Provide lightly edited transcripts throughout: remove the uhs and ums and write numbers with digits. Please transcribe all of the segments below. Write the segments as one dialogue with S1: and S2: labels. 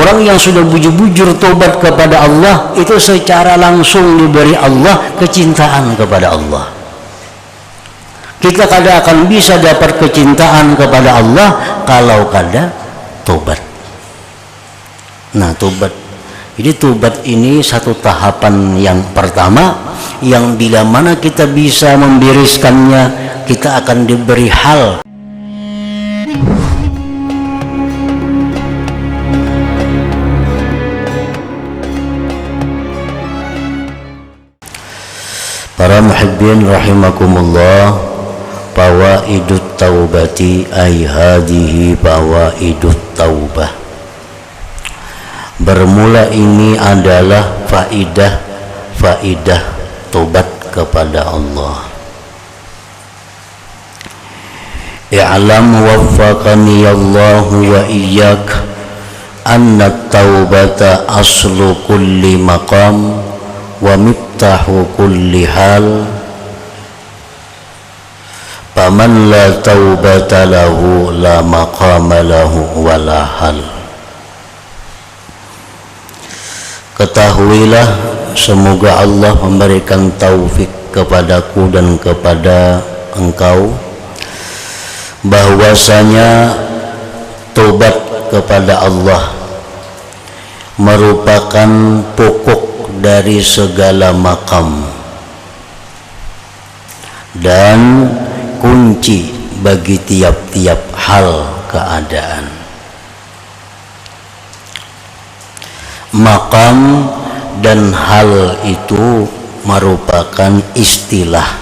S1: orang yang sudah bujur-bujur tobat kepada Allah itu secara langsung diberi Allah kecintaan kepada Allah. Kita kada akan bisa dapat kecintaan kepada Allah kalau kada tobat. Nah, tobat. Jadi tobat ini satu tahapan yang pertama yang bila mana kita bisa membereskannya, kita akan diberi hal. Para muhibbin rahimakumullah, fawaidut taubati ay hadhihi fawaidut taubah. Bermula ini adalah faidah tobat kepada Allah. I'lam waffaqani Allah wa iyyak anna taubata aslu kulli maqam wa miftahu kulli hal. Faman la taubata lahu la maqama lahu wa la hal. Ketahuilah, semoga Allah memberikan taufik kepadaku dan kepada engkau, bahwasanya tobat kepada Allah merupakan pokok dari segala makam dan kunci bagi tiap-tiap hal keadaan. Makam dan hal itu merupakan istilah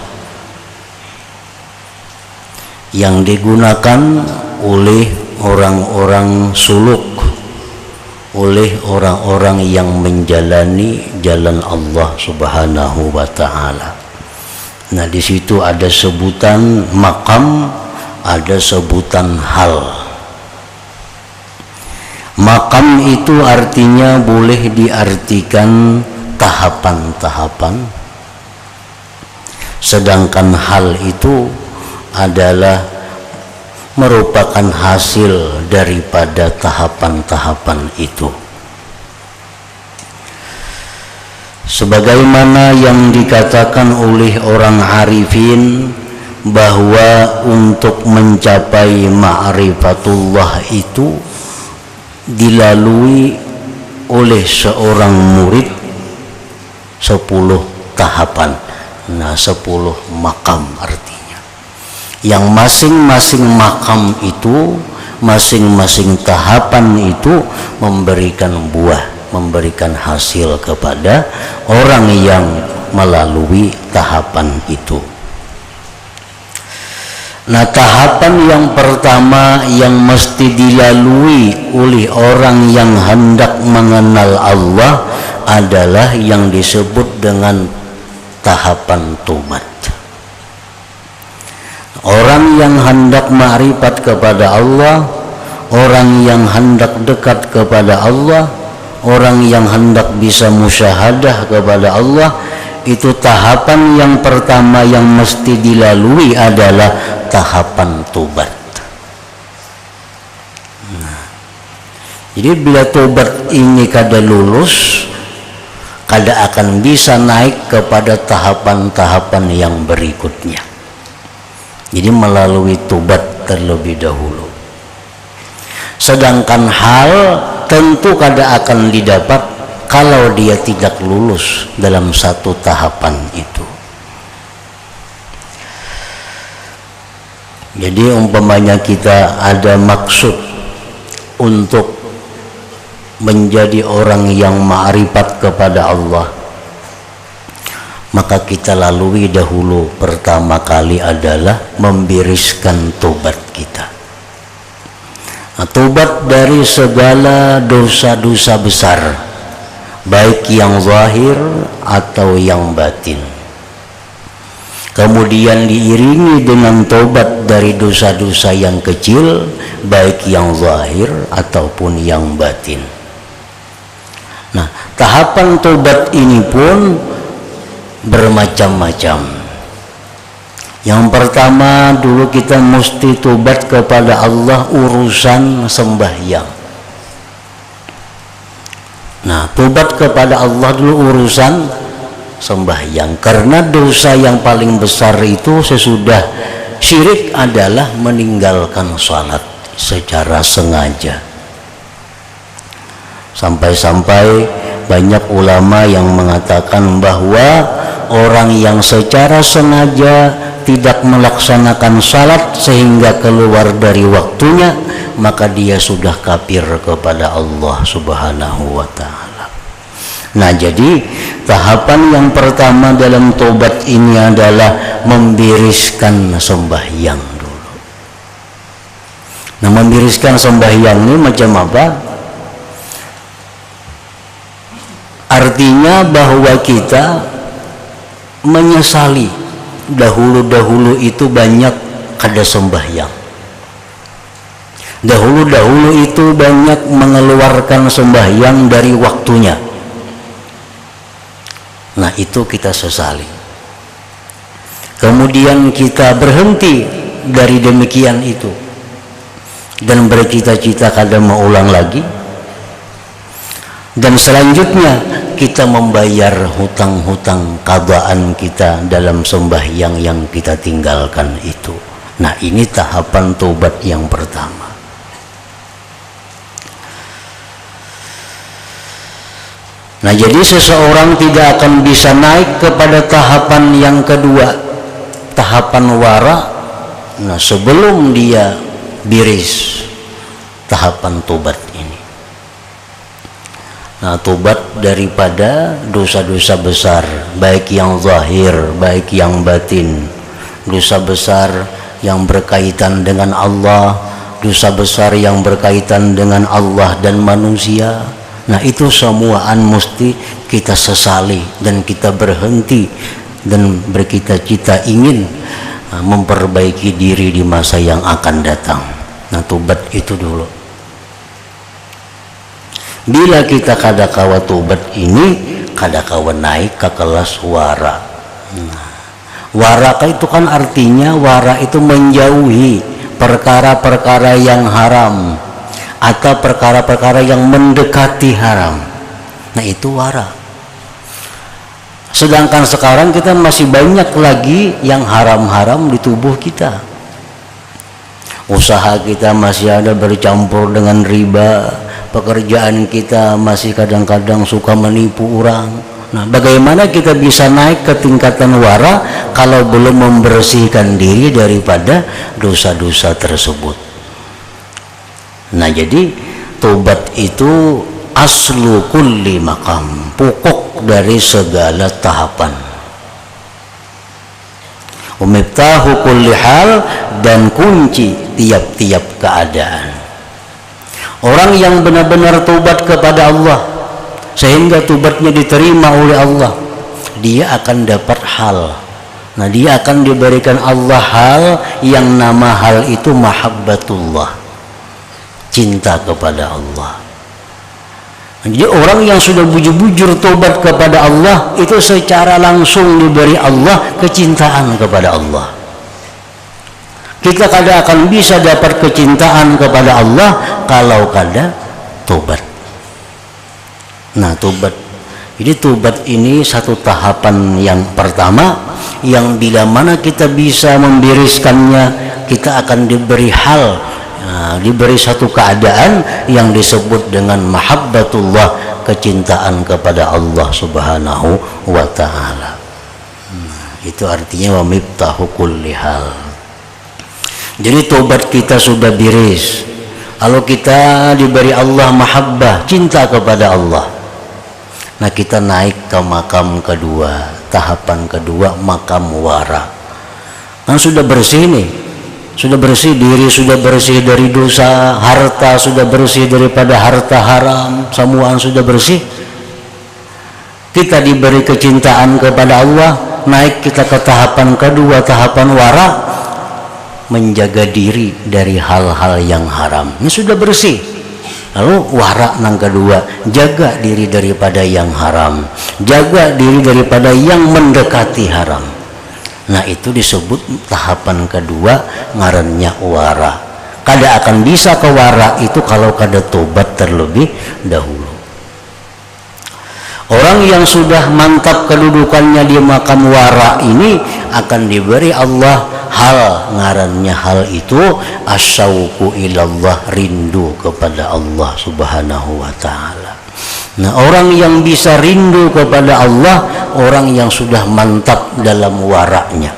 S1: yang digunakan oleh orang-orang suluk, oleh orang-orang yang menjalani jalan Allah Subhanahu wa ta'ala. Nah, di situ ada sebutan makam, ada sebutan hal. Makam itu artinya boleh diartikan tahapan-tahapan, sedangkan hal itu adalah merupakan hasil daripada tahapan-tahapan itu. Sebagaimana yang dikatakan oleh orang arifin bahwa untuk mencapai ma'rifatullah itu dilalui oleh seorang murid 10 tahapan. Nah, 10 makam artinya, yang masing-masing makam itu, masing-masing tahapan itu memberikan buah, memberikan hasil kepada orang yang melalui tahapan itu. Nah, tahapan yang pertama yang mesti dilalui oleh orang yang hendak mengenal Allah adalah yang disebut dengan tahapan tobat. Orang yang hendak ma'rifat kepada Allah, orang yang hendak dekat kepada Allah, orang yang hendak bisa musyahadah kepada Allah, itu tahapan yang pertama yang mesti dilalui adalah tahapan tobat. Nah, jadi bila tobat ini kada lulus, kada akan bisa naik kepada tahapan-tahapan yang berikutnya. Jadi melalui tobat terlebih dahulu. Sedangkan hal tentu kada akan didapat kalau dia tidak lulus dalam satu tahapan itu. Jadi umpamanya kita ada maksud untuk menjadi orang yang ma'rifat kepada Allah, maka kita lalui dahulu pertama kali adalah membereskan tobat kita. Nah, tobat dari segala dosa-dosa besar, baik yang zahir atau yang batin. Kemudian diiringi dengan tobat dari dosa-dosa yang kecil, baik yang zahir ataupun yang batin. Nah, tahapan tobat ini pun bermacam-macam. Yang pertama dulu kita mesti tobat kepada Allah urusan sembahyang. Nah, tobat kepada Allah dulu urusan sembahyang, karena dosa yang paling besar itu sesudah syirik adalah meninggalkan salat secara sengaja. Sampai-sampai banyak ulama yang mengatakan bahwa orang yang secara sengaja tidak melaksanakan salat sehingga keluar dari waktunya, maka dia sudah kafir kepada Allah Subhanahu wa ta'ala. Nah, jadi tahapan yang pertama dalam tobat ini adalah membiriskan sembahyang dulu. Nah, membiriskan sembahyang ini macam apa? Artinya bahwa kita menyesali dahulu-dahulu itu banyak kada sembahyang. Dahulu-dahulu itu banyak mengeluarkan sembahyang dari waktunya. Nah, itu kita sesali. Kemudian kita berhenti dari demikian itu dan bercita-cita kada mau ulang lagi. Dan selanjutnya kita membayar hutang-hutang qadaan kita dalam sembahyang yang kita tinggalkan itu. Nah, ini tahapan tobat yang pertama. Nah, jadi seseorang tidak akan bisa naik kepada tahapan yang kedua, tahapan wara. Nah, sebelum dia biris tahapan tobat ini. Nah, tobat daripada dosa-dosa besar, baik yang zahir, baik yang batin. Dosa besar yang berkaitan dengan Allah, dosa besar yang berkaitan dengan Allah dan manusia. Nah, itu semuaan mesti kita sesali dan kita berhenti dan bercita-cita ingin memperbaiki diri di masa yang akan datang. Nah, tobat itu dulu. Bila kita kada kawa tobat ini, kada kawa naik ke kelas wara. Nah, wara itu kan artinya wara itu menjauhi perkara-perkara yang haram atau perkara-perkara yang mendekati haram. Nah, itu wara. Sedangkan sekarang kita masih banyak lagi yang haram-haram di tubuh kita. Usaha kita masih ada bercampur dengan riba, pekerjaan kita masih kadang-kadang suka menipu orang. Nah, bagaimana kita bisa naik ke tingkatan wara kalau belum membersihkan diri daripada dosa-dosa tersebut? Nah, jadi tobat itu aslu kulli maqam, pokok dari segala tahapan. Miftahu kulli hal, dan kunci tiap-tiap keadaan. Orang yang benar-benar tobat kepada Allah sehingga tobatnya diterima oleh Allah, dia akan dapat hal. Nah, dia akan diberikan Allah hal yang nama hal itu mahabbatullah, cinta kepada Allah. Jadi orang yang sudah bujur-bujur tobat kepada Allah itu secara langsung diberi Allah kecintaan kepada Allah. Kita kada akan bisa dapat kecintaan kepada Allah kalau kada tobat. Nah, tobat. Jadi tobat ini satu tahapan yang pertama yang bila mana kita bisa membiriskannya, kita akan diberi hal, diberi satu keadaan yang disebut dengan mahabbatullah, kecintaan kepada Allah Subhanahu wa ta'ala. Itu artinya wa miftahu kulli hal. Jadi tobat kita sudah biris. Kalau kita diberi Allah mahabbah, cinta kepada Allah, nah kita naik ke makam kedua, tahapan kedua, makam wara. Kan sudah bersih nih, sudah bersih diri, sudah bersih dari dosa, harta sudah bersih daripada harta haram, semuaan sudah bersih. Kita diberi kecintaan kepada Allah, naik kita ke tahapan kedua, tahapan wara, menjaga diri dari hal-hal yang haram. Ini sudah bersih. Lalu wara yang kedua, jaga diri daripada yang haram, jaga diri daripada yang mendekati haram. Nah, itu disebut tahapan kedua, ngarannya wara. Kada akan bisa ke wara itu kalau kada tobat terlebih dahulu. Orang yang sudah mantap kedudukannya di makam wara ini akan diberi Allah hal, ngarannya hal itu asyauqu ilallah, rindu kepada Allah subhanahu wa ta'ala. Nah, orang yang bisa rindu kepada Allah, orang yang sudah mantap dalam waraknya.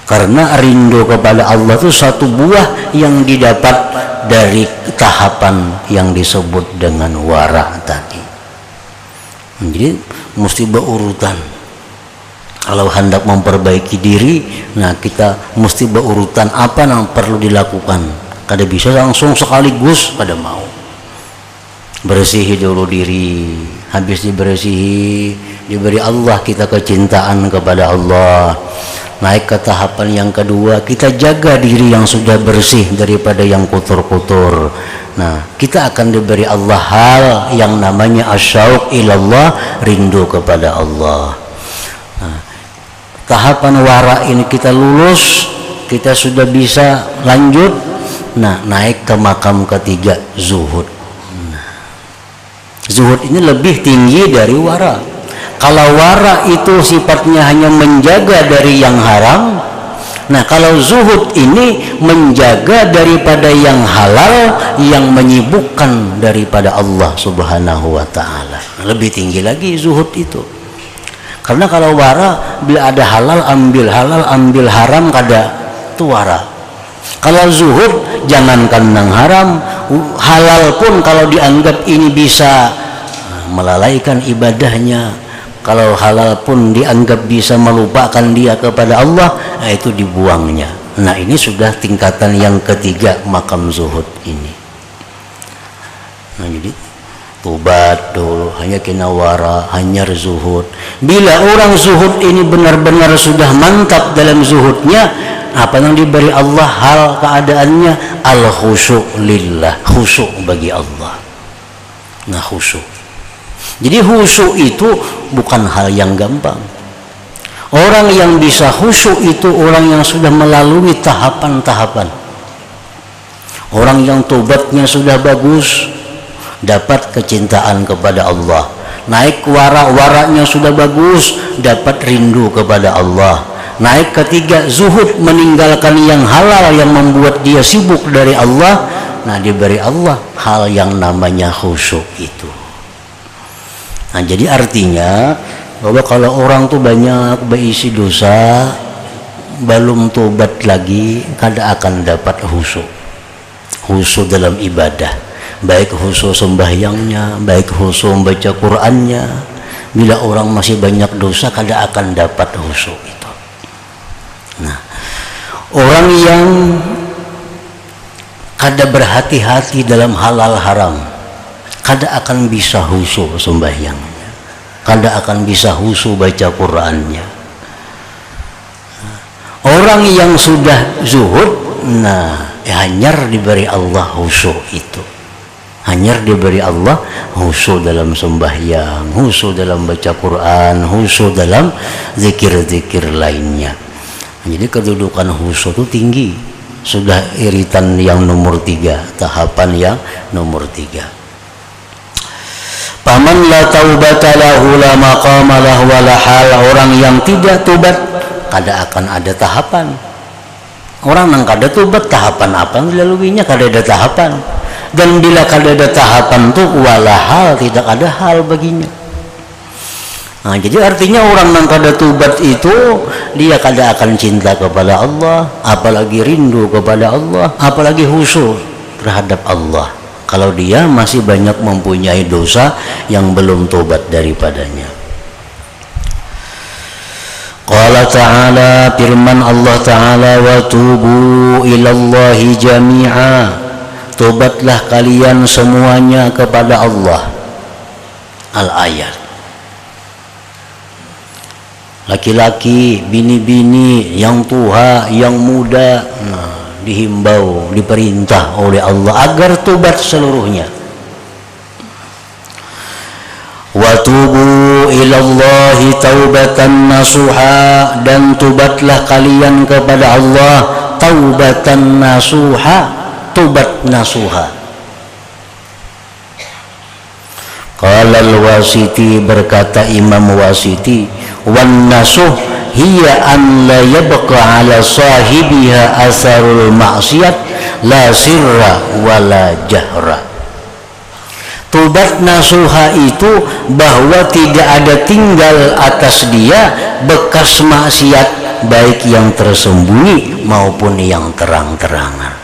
S1: Karena rindu kepada Allah itu satu buah yang didapat dari tahapan yang disebut dengan wara tadi. Jadi mesti berurutan. Kalau hendak memperbaiki diri, nah kita mesti berurutan apa yang perlu dilakukan. Kada bisa langsung sekaligus, kada mau. Bersihi dulu diri, habis dibersihi, diberi Allah kita kecintaan kepada Allah. Naik ke tahapan yang kedua, kita jaga diri yang sudah bersih daripada yang kotor-kotor. Nah, kita akan diberi Allah hal yang namanya asyauq ilallah, rindu kepada Allah. Nah, tahapan wara ini kita lulus, kita sudah bisa lanjut. Nah, naik ke makam ketiga, zuhud. Nah, zuhud ini lebih tinggi dari wara. Kalau wara itu sifatnya hanya menjaga dari yang haram, nah kalau zuhud ini menjaga daripada yang halal, yang menyibukkan daripada Allah subhanahu wa ta'ala. Lebih tinggi lagi zuhud itu. Karena kalau wara, bila ada halal ambil haram, kada itu wara. Kalau zuhud, jangankan nang haram, halal pun kalau dianggap ini bisa melalaikan ibadahnya, kalau halal pun dianggap bisa melupakan dia kepada Allah, nah itu dibuangnya. Nah, ini sudah tingkatan yang ketiga makam zuhud ini. Nah, jadi tobat dulu, hanya kena wara, hanya zuhud. Bila orang zuhud ini benar-benar sudah mantap dalam zuhudnya, apa yang diberi Allah hal keadaannya al-khusyuk lillah, khusyuk bagi Allah. Nah, khusyuk. Jadi khusyuk itu bukan hal yang gampang. Orang yang bisa khusyuk itu orang yang sudah melalui tahapan-tahapan. Orang yang tobatnya sudah bagus, dapat kecintaan kepada Allah. Naik wara-waranya sudah bagus, dapat rindu kepada Allah. Naik ketiga, zuhud, meninggalkan yang halal yang membuat dia sibuk dari Allah. Nah, diberi Allah hal yang namanya khusyuk itu. Nah, jadi artinya bahwa kalau orang tuh banyak berisi dosa, belum tobat lagi, kada akan dapat khusyuk. Khusyuk dalam ibadah, baik khusyuk sembahyangnya, baik khusyuk membaca Qur'annya. Bila orang masih banyak dosa, kada akan dapat khusyuk itu. Nah, orang yang kada berhati-hati dalam halal haram, kada akan bisa khusyuk sembahyangnya, kada akan bisa khusyuk baca Qur'annya. Orang yang sudah zuhud, nah, hanyar diberi Allah khusyuk itu. Hanyar diberi Allah khusyuk dalam sembahyang, khusyuk dalam baca Qur'an, khusyuk dalam zikir-zikir lainnya. Jadi kedudukan khusyuk itu tinggi. Sudah iritan yang nomor 3, tahapan yang nomor 3. Paman la taubata lahu la maqama lahu wa la hal. Orang yang tidak tobat, kada akan ada tahapan. Orang yang kada tobat, tahapan apa yang dilaluinya, kada ada tahapan. Dan bila kada ada tahapan tuh wala hal, tidak ada hal baginya. Nah, jadi artinya orang yang kada tobat itu dia kada akan cinta kepada Allah, apalagi rindu kepada Allah, apalagi khusyuk terhadap Allah. Kalau dia masih banyak mempunyai dosa yang belum tobat daripadanya. Qala ta'ala, firman Allah Ta'ala, wa tubu ilallahi jami'a, tobatlah kalian semuanya kepada Allah. Al-ayat. Laki-laki, bini-bini, yang tua, yang muda, nah, dihimbau, diperintah oleh Allah agar tobat seluruhnya. Wa tubu ilallahi taubatan nasuha, dan tobatlah kalian kepada Allah taubatan nasuha, tobat nasuha. Qala qala al-Wasiti, berkata Imam Wasiti, wan nasuh hiya an la yabqa ala sahibiha asarul maksiyat la sirra wala jahra. Tobat nasuha itu bahwa tidak ada tinggal atas dia bekas maksiat, baik yang tersembunyi maupun yang terang-terangan.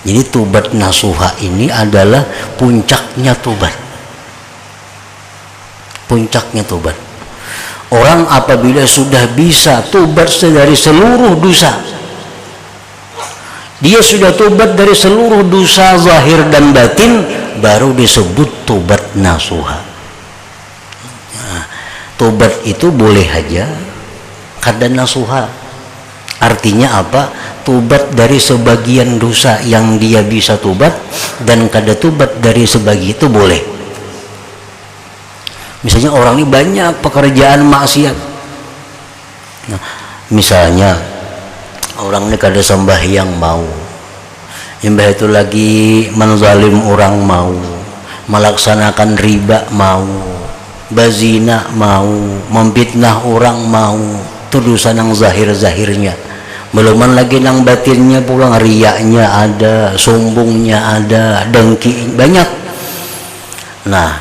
S1: Jadi tobat nasuha ini adalah puncaknya tobat. Puncaknya tobat. Orang apabila sudah bisa tobat dari seluruh dosa, dia sudah tobat dari seluruh dosa zahir dan batin, baru disebut tobat nasuha. Nah, tobat itu boleh aja kada nasuha. Artinya apa? Tobat dari sebagian dosa yang dia bisa tobat, dan kada tobat dari sebagian itu boleh. Misalnya orang ini banyak pekerjaan maksiat. Nah, misalnya orang ini kada sembahyang mau, imbah itu lagi menzalim orang mau, melaksanakan riba mau, bazina mau, memfitnah orang mau, itu dosa nang zahir-zahirnya. Beluman lagi nang batinnya pulang, riyaknya ada, sombongnya ada, dengki banyak. Nah,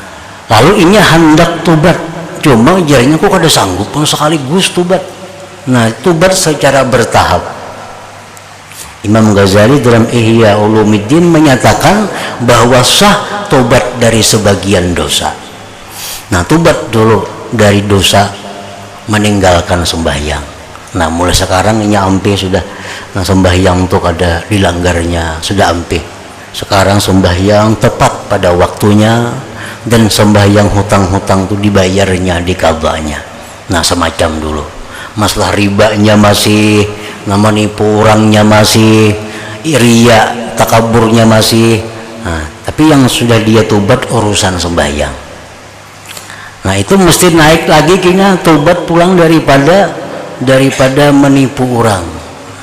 S1: lalu ini hendak tobat, cuma jadinya kok kada sanggup pun sekaligus tobat. Nah, tobat secara bertahap. Imam Ghazali dalam Ihya Ulumuddin menyatakan bahwa sah tobat dari sebagian dosa. Nah, tobat dulu dari dosa meninggalkan sembahyang. Nah, mulai sekarang ini ampe sudah. Nah, sembahyang tuh ada dilanggarnya, sudah ampe. Sekarang sembahyang tepat pada waktunya, dan sembahyang hutang-hutang tuh dibayarnya, dikabahnya. Nah, semacam dulu. Masalah ribanya masih, nama nipu orangnya masih, riya, takaburnya masih. Nah, tapi yang sudah dia tobat urusan sembahyang. Nah, itu mesti naik lagi kina tobat pulang daripada menipu orang.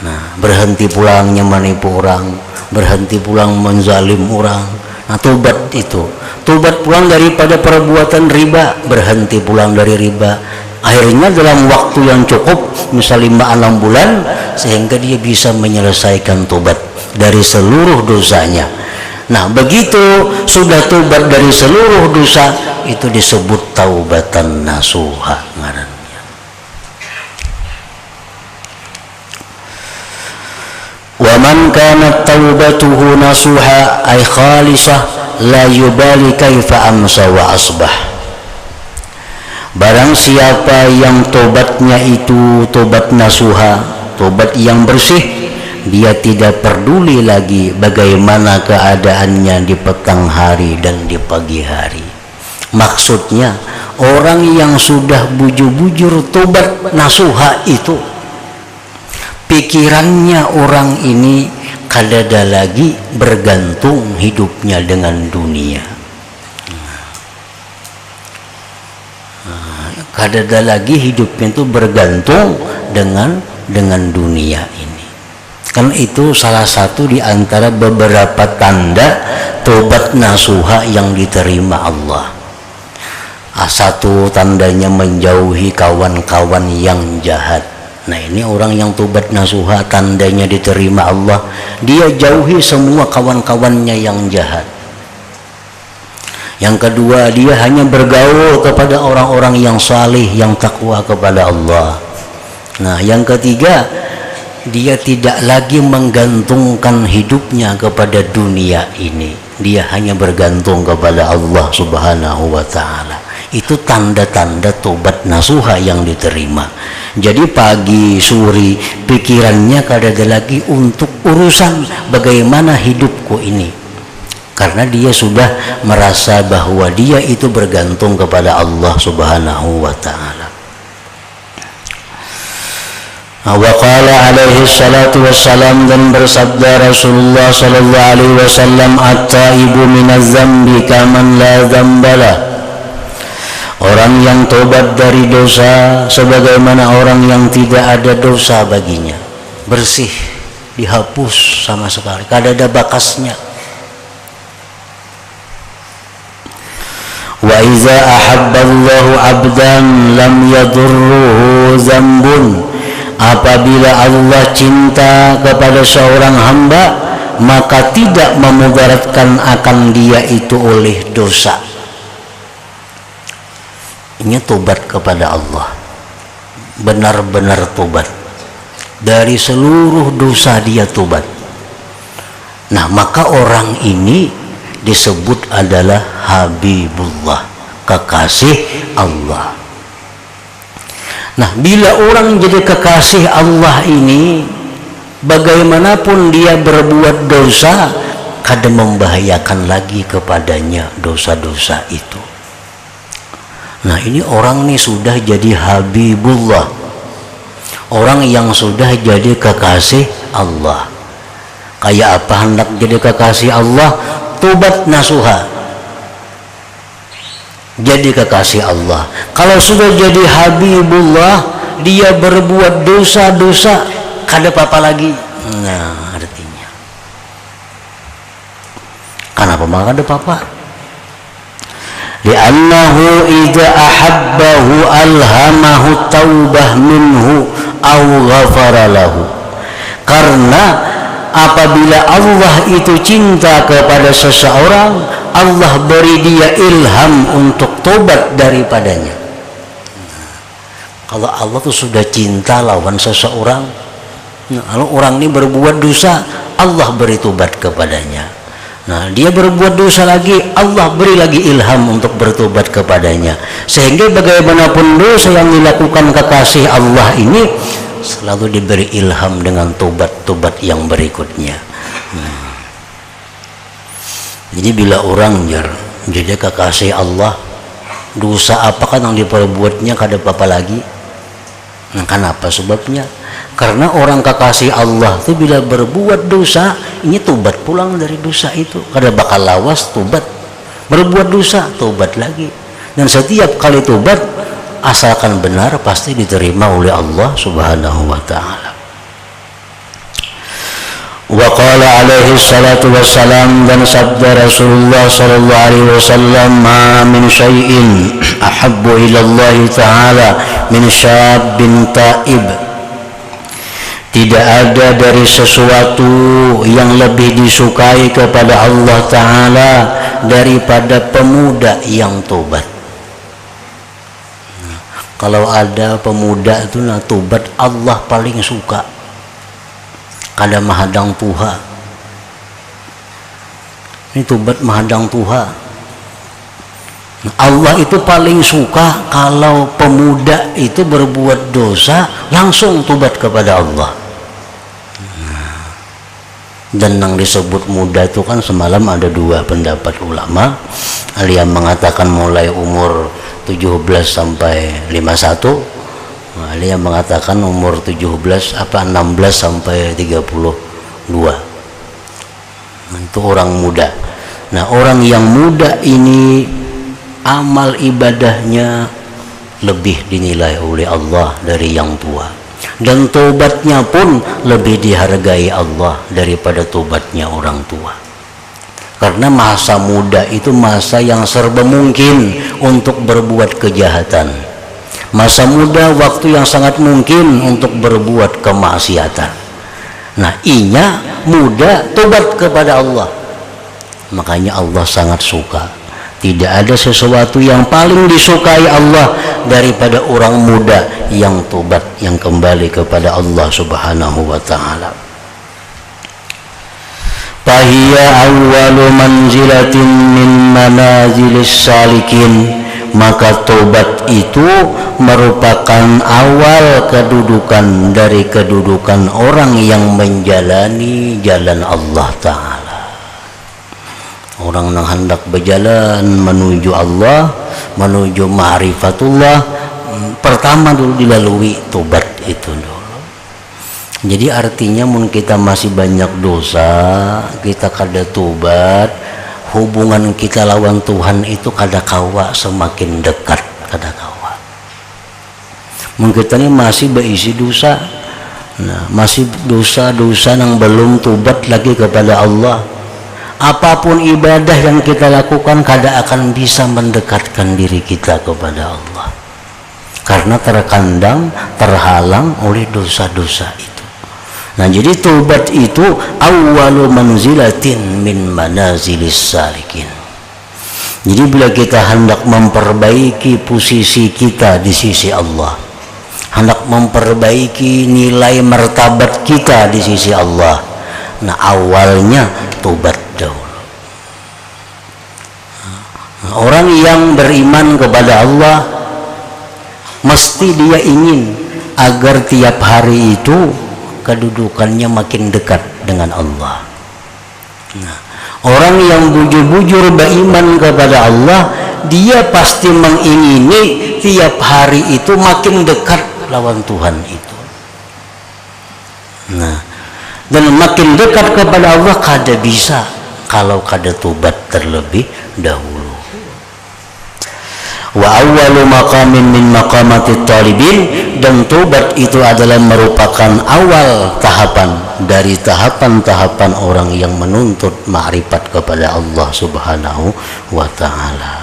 S1: Nah, berhenti pulangnya menipu orang, berhenti pulang menzalim orang. Nah, tobat itu, tobat pulang daripada perbuatan riba, berhenti pulang dari riba. Akhirnya dalam waktu yang cukup, misal 5-6 bulan, sehingga dia bisa menyelesaikan tobat dari seluruh dosanya. Nah, begitu sudah tobat dari seluruh dosa, itu disebut taubatan nasuha ngarannya. Wa man kanat taubatuhu nasuha ay khalisah la yubali kaifa amsa wa asbah. Barang siapa yang tobatnya itu tobat nasuha, tobat yang bersih, dia tidak peduli lagi bagaimana keadaannya di petang hari dan di pagi hari. Maksudnya orang yang sudah bujur-bujur tobat nasuha itu, pikirannya orang ini kadada lagi bergantung hidupnya dengan dunia. Kadada lagi hidupnya itu bergantung dengan dunia ini. Kan itu salah satu di antara beberapa tanda tobat nasuha yang diterima Allah. Satu tandanya menjauhi kawan-kawan yang jahat. Nah, ini orang yang tobat nasuha tandanya diterima Allah, dia jauhi semua kawan-kawannya yang jahat. Yang kedua, dia hanya bergaul kepada orang-orang yang salih, yang takwa kepada Allah. Nah, yang ketiga, dia tidak lagi menggantungkan hidupnya kepada dunia ini. Dia hanya bergantung kepada Allah Subhanahu wa ta'ala. Itu tanda-tanda tobat nasuha yang diterima. Jadi pagi, sore, pikirannya kadada lagi untuk urusan bagaimana hidupku ini. Karena dia sudah merasa bahwa dia itu bergantung kepada Allah Subhanahu wa ta'ala. Wa qala alaihi salatu wassalam, dan bersabda Rasulullah sallallahu alaihi wasallam, at-taibu minaz zambi kaman la dzambalah. Orang yang tobat dari dosa sebagaimana orang yang tidak ada dosa baginya. Bersih, dihapus sama sekali, kada ada bakasnya. Wa iza ahabballahu abdan lam yadurruhu dzambun. Apabila Allah cinta kepada seorang hamba, maka tidak memudaratkan akan dia itu oleh dosa. Ini tobat kepada Allah, benar-benar tobat dari seluruh dosa, dia tobat. Nah, maka orang ini disebut adalah Habibullah, kekasih Allah. Nah, bila orang jadi kekasih Allah ini, bagaimanapun dia berbuat dosa, kadang membahayakan lagi kepadanya dosa-dosa itu. Nah, ini orang ini sudah jadi Habibullah, orang yang sudah jadi kekasih Allah. Kayak apa hendak jadi kekasih Allah? Tobat nasuha, jadi kekasih Allah. Kalau sudah jadi Habibullah, dia berbuat dosa-dosa, kada apa-apa lagi. Nah, artinya kenapa malah kada apa-apa? Li'annahu idza ahabbahu alhamahu taubah minhu aw ghafara lahu. Karena apabila Allah itu cinta kepada seseorang, Allah beri dia ilham untuk tobat daripadanya. Kalau Allah tuh sudah cinta lawan seseorang, kalau orang ini berbuat dosa, Allah beri tobat kepadanya. Nah, dia berbuat dosa lagi, Allah beri lagi ilham untuk bertobat kepadanya. Sehingga bagaimanapun dosa yang dilakukan kekasih Allah ini, selalu diberi ilham dengan tobat-tobat yang berikutnya. Jadi bila orang jadi kekasih Allah, dosa apa kan yang diperbuatnya kada apa-apa lagi. Nah, kenapa sebabnya? Karena orang kekasih Allah itu bila berbuat dosa, ini tobat pulang dari dosa itu, kada bakal lawas tobat. Berbuat dosa, tobat lagi. Dan setiap kali tobat, asalkan benar, pasti diterima oleh Allah Subhanahu wa ta'ala. Wa qala alaihi salatu wassalam, dan sabda Rasulullah sallallahu alaihi wasallam, ma min syai'in ahabbu ila Allah ta'ala min syabin ta'ib. Tidak ada dari sesuatu yang lebih disukai kepada Allah Ta'ala daripada pemuda yang tobat. Kalau ada pemuda itu tobat, Allah paling suka. Kada mahadang Tuha. Ini tobat mahadang Tuha. Allah itu paling suka kalau pemuda itu berbuat dosa, langsung tobat kepada Allah. Dan yang disebut muda itu kan semalam ada dua pendapat ulama. Ada yang mengatakan mulai umur 17 sampai 51, ada yang mengatakan umur 16 sampai 32. Itu orang muda. Nah, orang yang muda ini amal ibadahnya lebih dinilai oleh Allah dari yang tua, dan tobatnya pun lebih dihargai Allah daripada tobatnya orang tua. Karena masa muda itu masa yang serba mungkin untuk berbuat kejahatan. Masa muda waktu yang sangat mungkin untuk berbuat kemaksiatan. Nah, inya muda tobat kepada Allah. Makanya Allah sangat suka. Tidak ada sesuatu yang paling disukai Allah daripada orang muda yang tobat, yang kembali kepada Allah Subhanahu wa ta'ala. Fahiya awwalu manzilatin min manazilis salikin. Maka tobat itu merupakan awal kedudukan dari kedudukan orang yang menjalani jalan Allah Ta'ala. Orang yang hendak berjalan menuju Allah, menuju ma'rifatullah, pertama dulu dilalui tobat itu dulu. Jadi artinya mun kita masih banyak dosa, kita kada tobat, hubungan kita lawan Tuhan itu kada kawa semakin dekat, kada kawa. Mun kita ini masih berisi dosa, nah, masih dosa-dosa yang belum tobat lagi kepada Allah. apapun ibadah yang kita lakukan kada akan bisa mendekatkan diri kita kepada Allah, karena terkandang, terhalang oleh dosa-dosa itu. Nah, jadi taubat itu awwalu manzilatin min manazilis salikin. Jadi bila kita hendak memperbaiki posisi kita di sisi Allah, hendak memperbaiki nilai martabat kita di sisi Allah, nah awalnya taubat dahulu. Orang yang beriman kepada Allah mesti dia ingin agar tiap hari itu kedudukannya makin dekat dengan Allah. Nah, orang yang bujur-bujur beriman kepada Allah, dia pasti mengingini tiap hari itu makin dekat lawan Tuhan itu. Nah, dan makin dekat kepada Allah kada bisa kalau kada tobat terlebih dahulu. Wa awwalu maqamin min maqamatit talibin, dan tobat itu adalah merupakan awal tahapan dari tahapan-tahapan orang yang menuntut ma'rifat kepada Allah Subhanahu wa ta'ala.